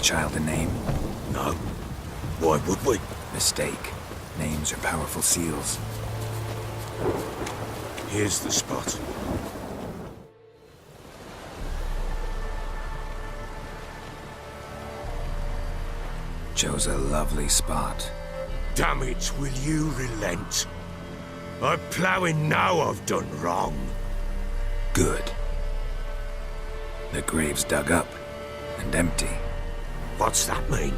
the child a name? No. Why would we? Mistake. Names are powerful seals. Here's the spot. Chose a lovely spot. Damn it, will you relent? I'm ploughing now I've done wrong. Good. The grave's dug up and empty. What's that mean?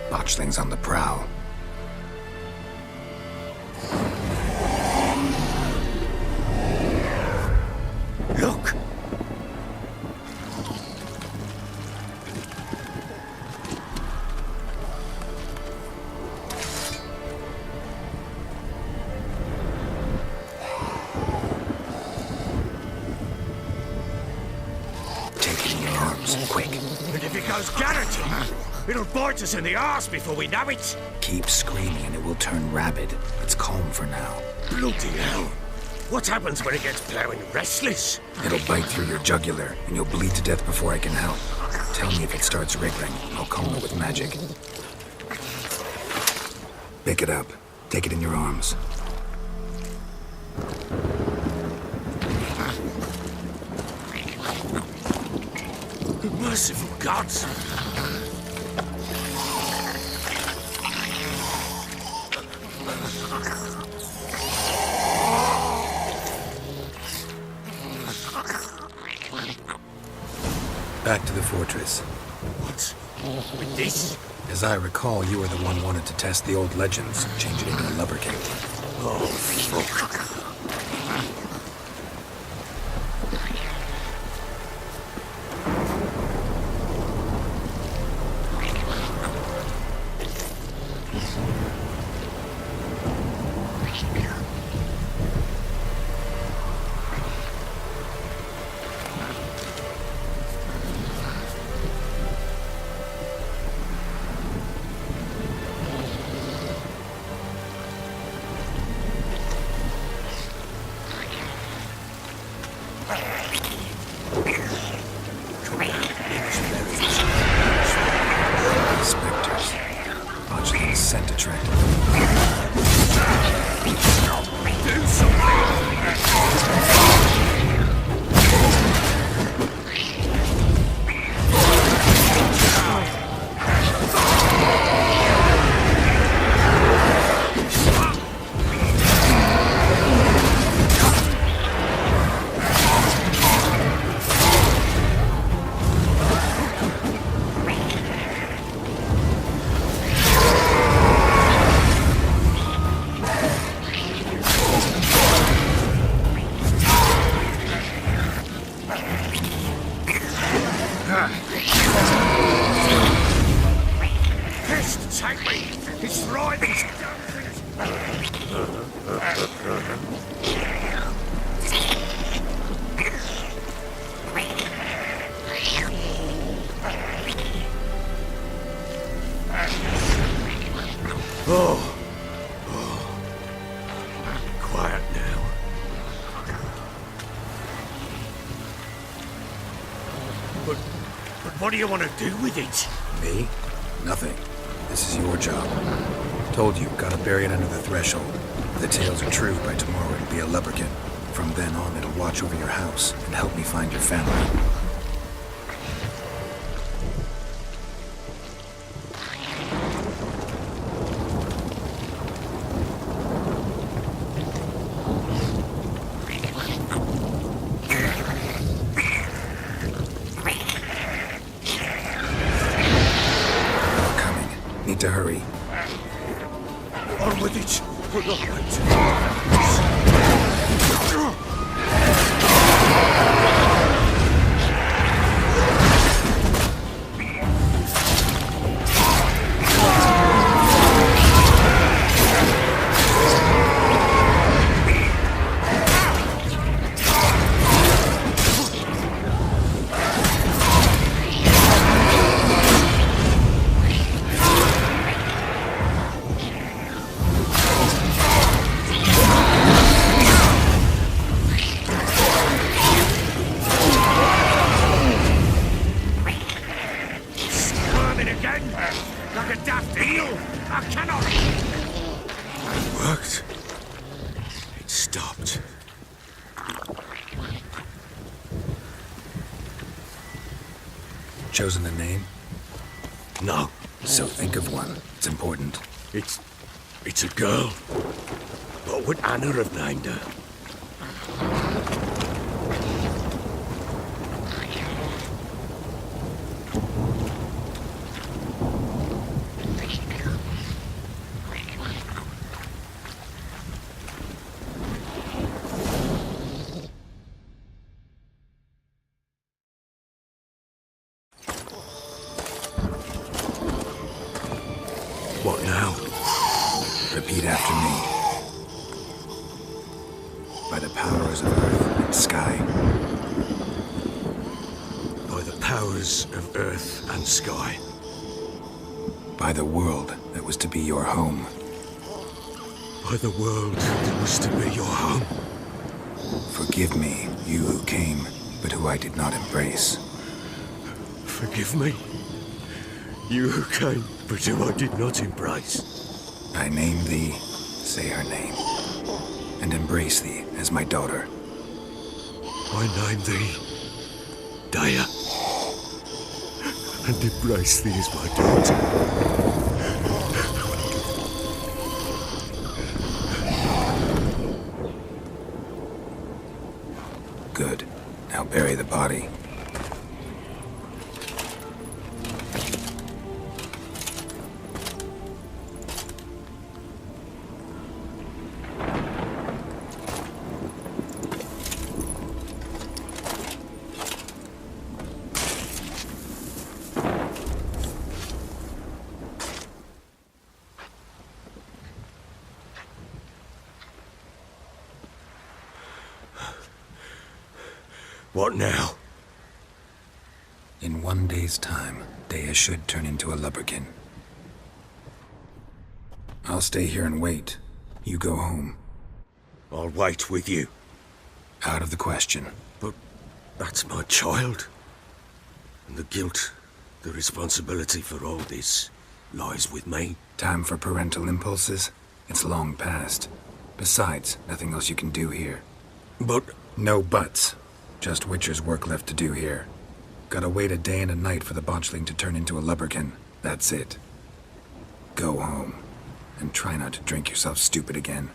Botchlings on the prowl. Look! Take it in your arms, quick. And if it goes garroting, it'll bite us in the arse before we know it. Keep screaming and it will turn rabid. It's calm for now. Bloody hell. What happens when it gets ploughing restless? It'll bite through your jugular and you'll bleed to death before I can help. Tell me if it starts wriggling. I'll calm it with magic. Pick it up. Take it in your arms. Merciful gods! Back to the fortress. What? With this? As I recall, you were the one wanted to test the old legends, change it into a lubricant. Oh, fuck. Specters. Botchlings scent attractive. Do something! Pest, take me! It's right! Oh. Quiet now. But what do you want to do with it? Me? Nothing. This is your job. Told you, gotta bury it under the threshold. If the tales are true, by tomorrow it'll be a lubricant. From then on, it'll watch over your house and help me find your family. Need to hurry. On with it! chosen a name? No, So think of one. It's important. it's a girl. What would Anna have named her? What now? Repeat after me. By the powers of earth and sky. By the powers of earth and sky. By the world that was to be your home. By the world that was to be your home. Forgive me, you who came, but who I did not embrace. Forgive me. You who came, but who I did not embrace. I name thee, say her name, and embrace thee as my daughter. I name thee Daya, and embrace thee as my daughter. Good. Now bury the body. What now? In 1 day's time, Dea should turn into a lubberkin. I'll stay here and wait. You go home. I'll wait with you. Out of the question. But that's my child. And the guilt, the responsibility for all this lies with me. Time for parental impulses? It's long past. Besides, nothing else you can do here. But No buts. Just Witcher's work left to do here. Gotta wait a day and a night for the botchling to turn into a lubberkin. That's it. Go home. And try not to drink yourself stupid again.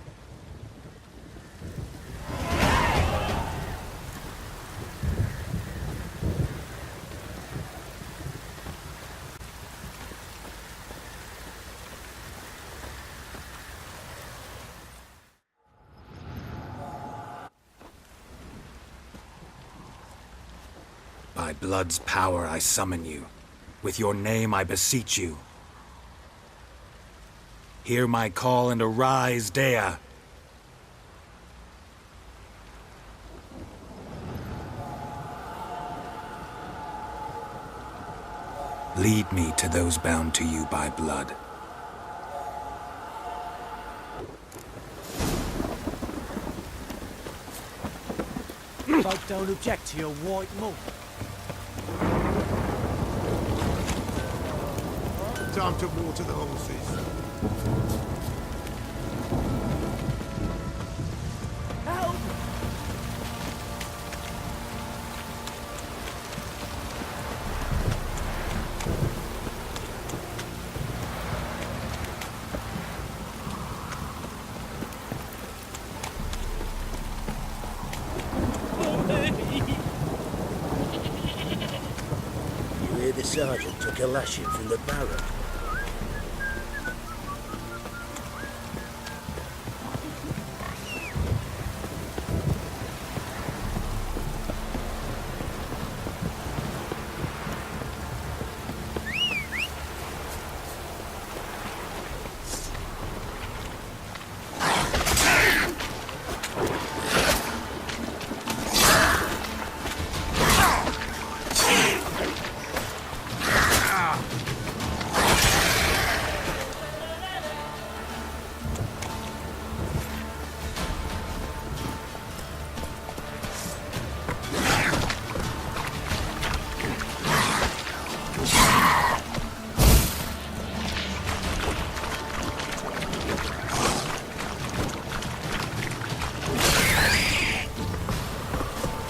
By blood's power I summon you. With your name I beseech you. Hear my call and arise, Dea. Lead me to those bound to you by blood. Folk don't object to your white malt. Time to water the horses. Help! You hear the sergeant took a lashing from the barrack.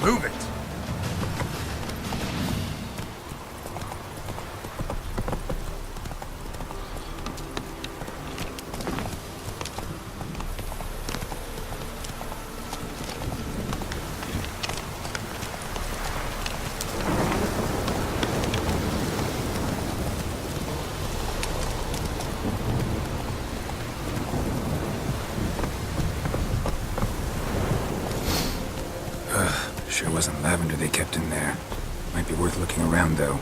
Move it! Sure wasn't lavender they kept in there. Might be worth looking around, though.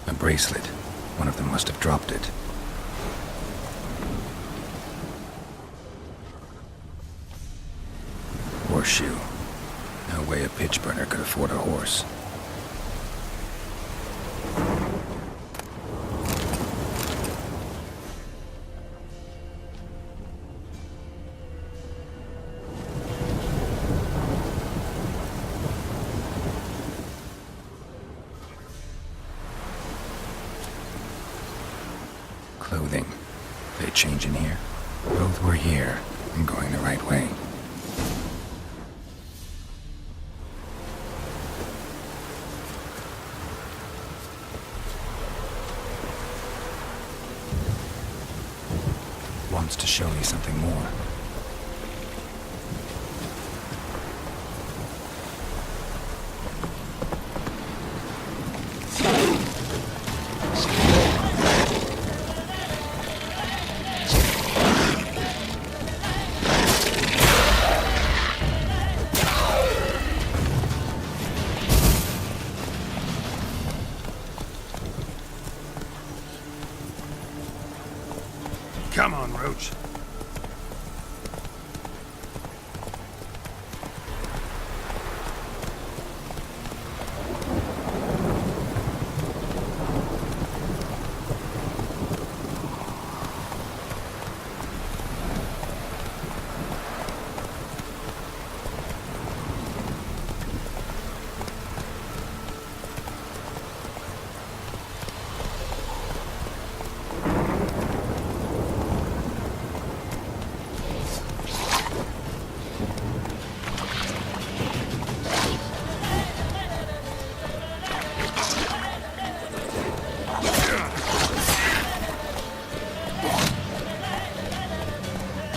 A bracelet. One of them must have dropped it. Horseshoe. No way a pitch burner could afford a horse. Clothing. They change in here? Both were here. I'm going the right way. Wants to show me something more. Come on, Roach.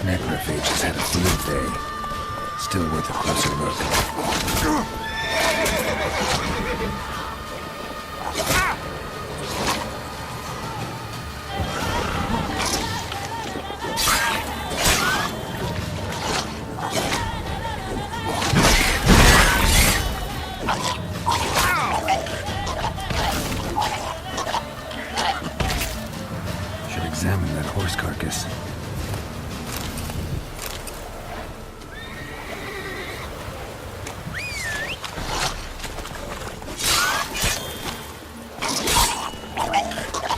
Necrophages had a field day. Still worth a closer look. Should examine that horse carcass.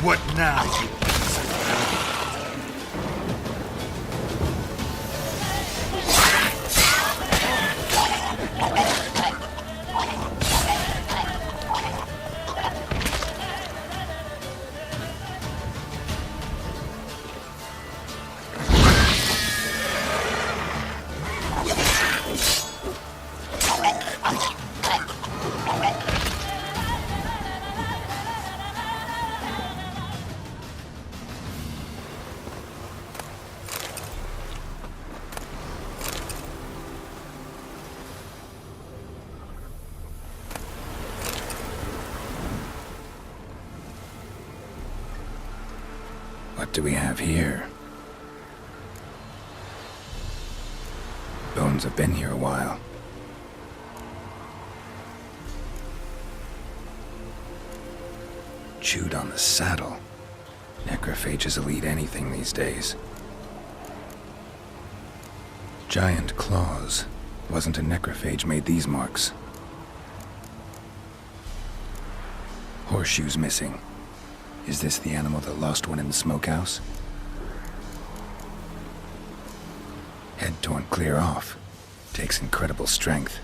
What now? What do we have here? Bones have been here a while. Chewed on the saddle. Necrophages will eat anything these days. Giant claws. Wasn't a necrophage made these marks. Horseshoes missing. Is this the animal that lost one in the smokehouse? Head torn clear off. Takes incredible strength.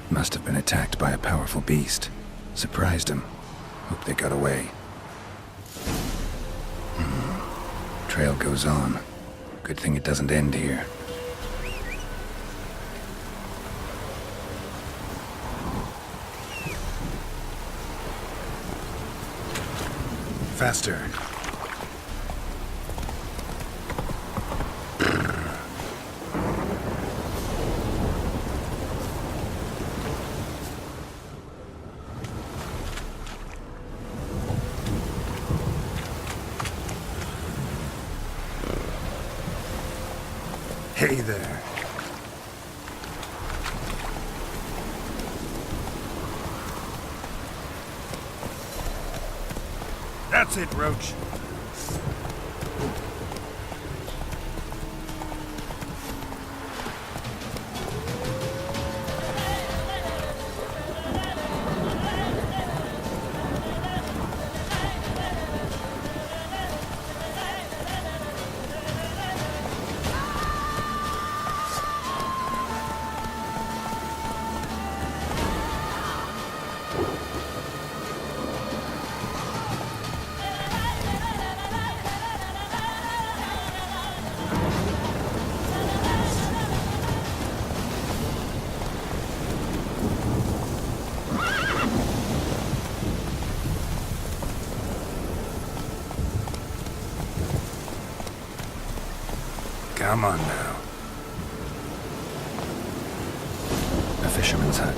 Must have been attacked by a powerful beast. Surprised him. Hope they got away. Trail goes on. Good thing it doesn't end here. Faster. Hey there. That's it, Roach. Come on now. A fisherman's hut.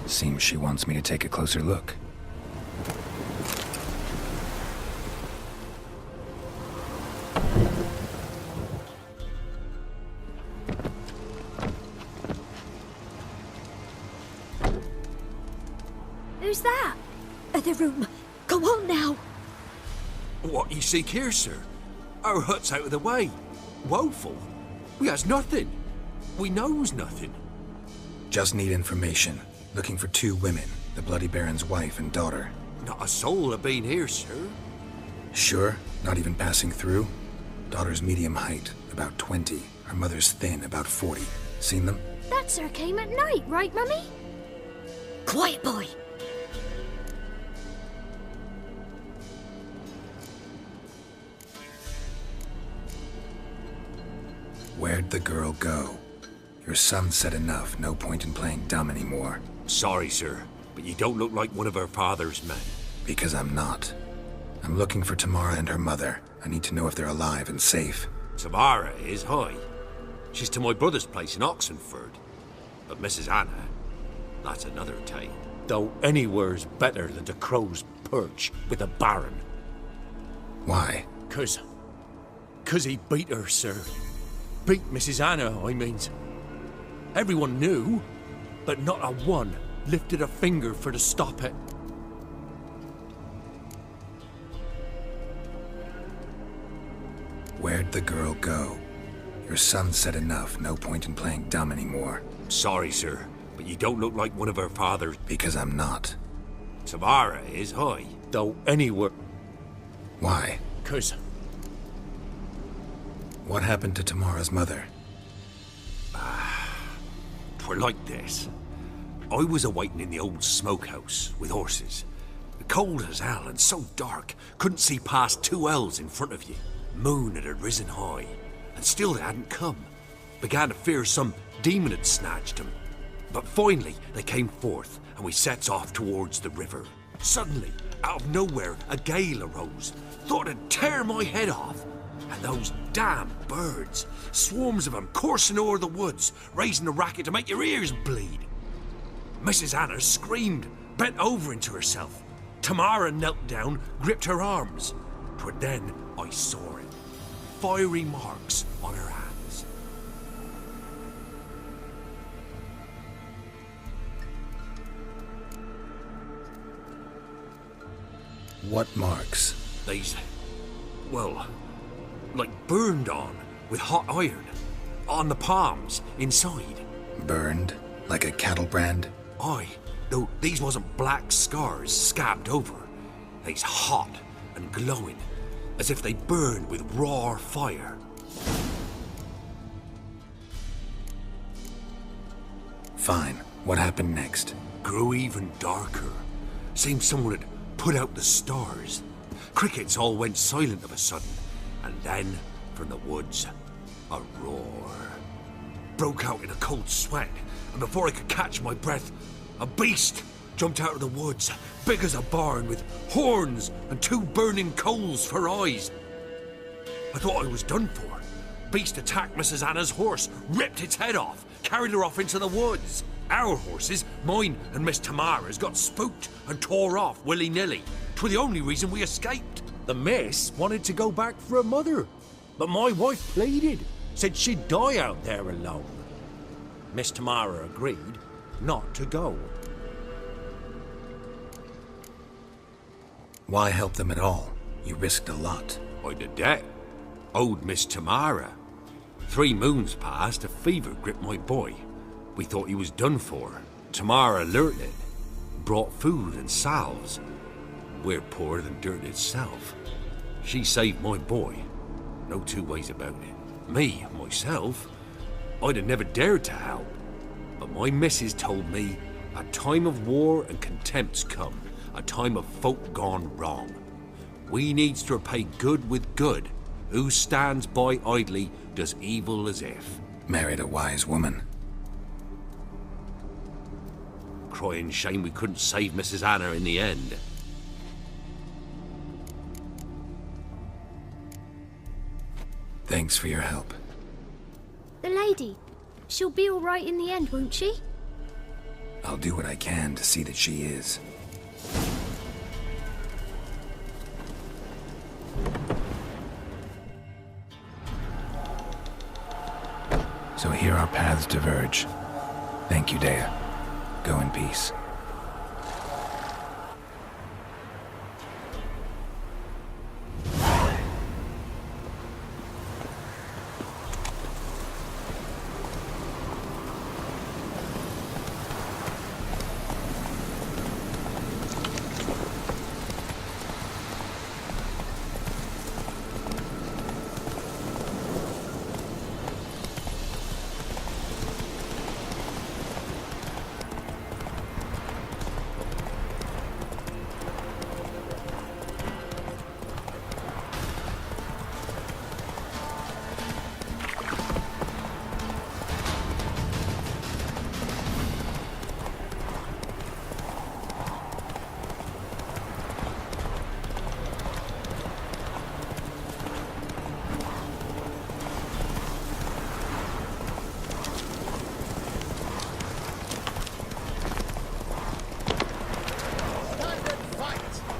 Seems she wants me to take a closer look. Who's that? Other room. Go on now. What you seek here, sir? Our hut's out of the way. Woeful. We has nothing. We knows nothing. Just need information. Looking for 2 women, the Bloody Baron's wife and daughter. Not a soul have been here, sir. Sure? Not even passing through? Daughter's medium height, about 20. Her mother's thin, about 40. Seen them? That sir came at night, right, Mummy? Quiet, boy. Where'd the girl go? Your son said enough, no point in playing dumb anymore. Sorry, sir, but you don't look like one of our father's men. Because I'm not. I'm looking for Tamara and her mother. I need to know if they're alive and safe. Tamara is, hi. She's to my brother's place in Oxenford. But Mrs. Anna, that's another tale. Though anywhere's better than the Crow's Perch with a baron. Why? 'Cause he beat her, sir. Beat Mrs. Anna, I means. Everyone knew, but not a one lifted a finger for to stop it. Where'd the girl go? Your son said enough, no point in playing dumb anymore. Sorry, sir, but you don't look like one of our father's. Because I'm not. Tamara is, hi. Though anywhere. Why? 'Cause What happened to Tamara's mother? 'twere like this. I was awaiting in the old smokehouse with horses. Cold as hell and so dark, couldn't see past 2 ells in front of you. Moon had risen high, and still they hadn't come. Began to fear some demon had snatched them. But finally they came forth, and we sets off towards the river. Suddenly, out of nowhere, a gale arose. Thought it'd tear my head off. And those damn birds, swarms of them coursing o'er the woods, raising a racket to make your ears bleed. Mrs. Anna screamed, bent over into herself. Tamara knelt down, gripped her arms. 'Twere then I saw it. Fiery marks on her hands. What marks? These, well, like burned on with hot iron. On the palms, inside. Burned? Like a cattle brand? Aye, though these wasn't black scars scabbed over. They's hot and glowing, as if they burned with raw fire. Fine. What happened next? Grew even darker. Seemed someone had put out the stars. Crickets all went silent of a sudden, and then, from the woods, a roar. Broke out in a cold sweat, and before I could catch my breath, a beast jumped out of the woods, big as a barn, with horns and 2 burning coals for eyes. I thought I was done for. Beast attacked Mrs. Anna's horse, ripped its head off, carried her off into the woods. Our horses, mine and Miss Tamara's, got spooked and tore off willy-nilly. 'Twere the only reason we escaped. The miss wanted to go back for her mother, but my wife pleaded. Said she'd die out there alone. Miss Tamara agreed not to go. Why help them at all? You risked a lot. I'd a debt. Owed Miss Tamara. 3 moons passed, a fever gripped my boy. We thought he was done for. Tamara alerted. Brought food and salves. We're poorer than dirt itself. She saved my boy. No 2 ways about it. Me, myself, I'd have never dared to help. But my missus told me a time of war and contempt's come. A time of folk gone wrong. We needs to repay good with good. Who stands by idly does evil as if. Married a wise woman. Crying shame we couldn't save Mrs. Anna in the end. Thanks for your help. The lady. She'll be all right in the end, won't she? I'll do what I can to see that she is. So here our paths diverge. Thank you, Dea. Go in peace.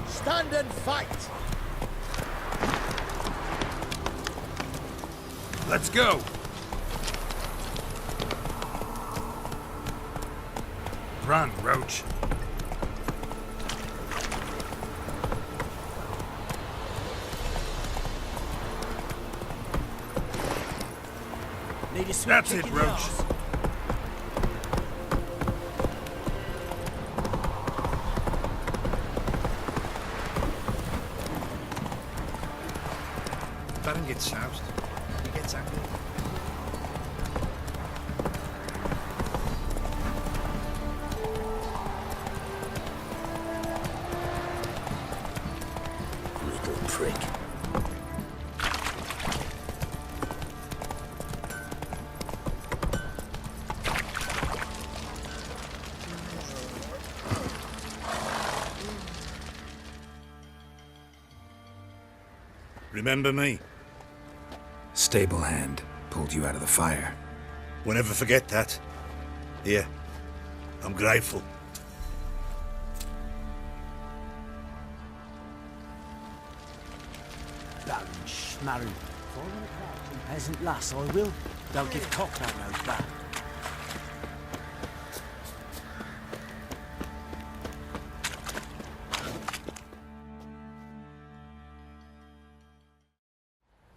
Stand and fight! Let's go! Run, Roach. Need a sweet That's kick it, in the Roach. arse. Baron gets soused. He gets angry. Little prick. Remember me? Stable hand pulled you out of the fire. We'll never forget that. Here, I'm grateful. Baron Schmarren. Peasant lass, I will. Don't give cock that nose back.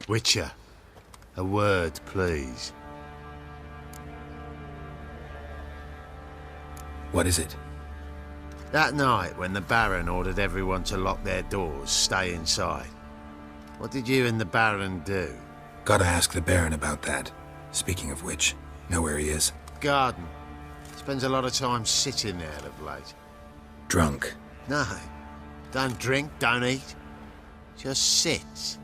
Witcher, a word, please. What is it? That night when the Baron ordered everyone to lock their doors, stay inside, what did you and the Baron do? Gotta ask the Baron about that. Speaking of which, know where he is? Garden. Spends a lot of time sitting there of late. Drunk. No, don't drink, don't eat. Just sit.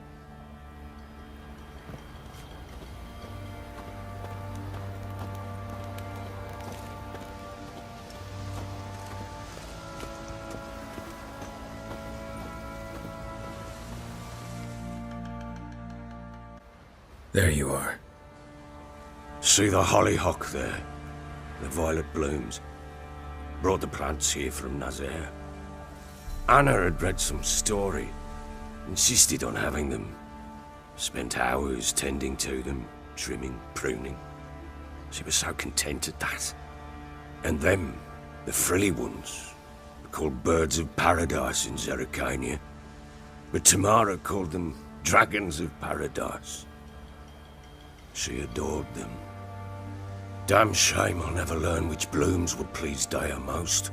There you are. See the hollyhock there? The violet blooms. Brought the plants here from Nazaire. Anna had read some story. Insisted on having them. Spent hours tending to them, trimming, pruning. She was so content at that. And them, the frilly ones, were called birds of paradise in Zerrikania. But Tamara called them dragons of paradise. She adored them. Damn shame I'll never learn which blooms would please Dea most.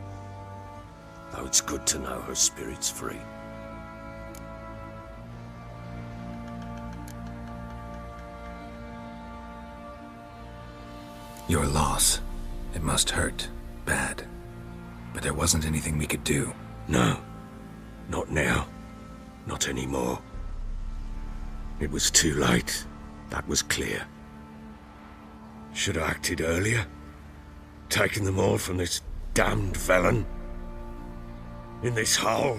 Though it's good to know her spirit's free. Your loss. It must hurt. Bad. But there wasn't anything we could do. No. Not now. Not anymore. It was too late. That was clear. Should have acted earlier. Taken them all from this damned felon. In this hole.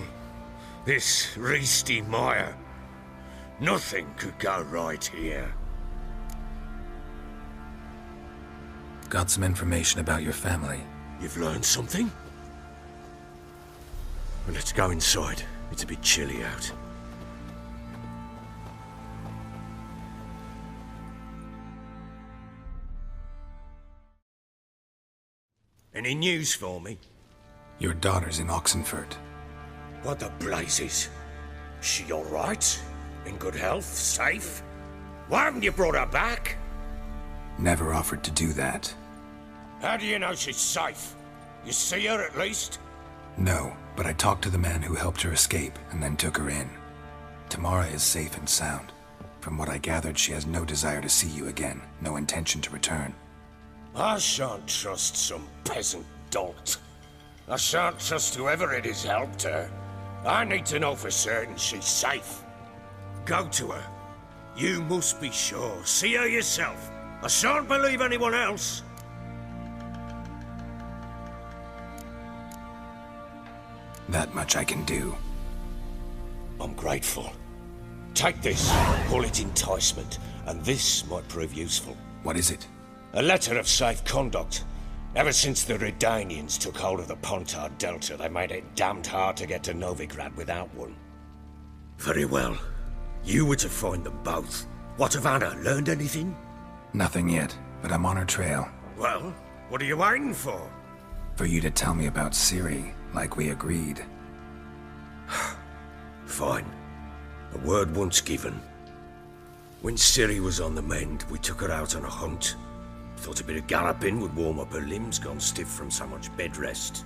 This reesty mire. Nothing could go right here. Got some information about your family. You've learned something? Well, let's go inside. It's a bit chilly out. Any news for me? Your daughter's in Oxenfurt. What the blazes? She all right? In good health? Safe? Why haven't you brought her back? Never offered to do that. How do you know she's safe? You see her at least? No, but I talked to the man who helped her escape and then took her in. Tamara is safe and sound. From what I gathered, she has no desire to see you again, no intention to return. I shan't trust some peasant dolt. I shan't trust whoever it is helped her. I need to know for certain she's safe. Go to her. You must be sure. See her yourself. I shan't believe anyone else. That much I can do. I'm grateful. Take this, call it enticement, and this might prove useful. What is it? A letter of safe conduct. Ever since the Redanians took hold of the Pontar Delta, they made it damned hard to get to Novigrad without one. Very well. You were to find them both. What of Anna? Learned anything? Nothing yet, but I'm on her trail. Well, what are you waiting for? For you to tell me about Ciri, like we agreed. Fine. A word once given. When Ciri was on the mend, we took her out on a hunt. Thought a bit of galloping would warm up her limbs, gone stiff from so much bed rest.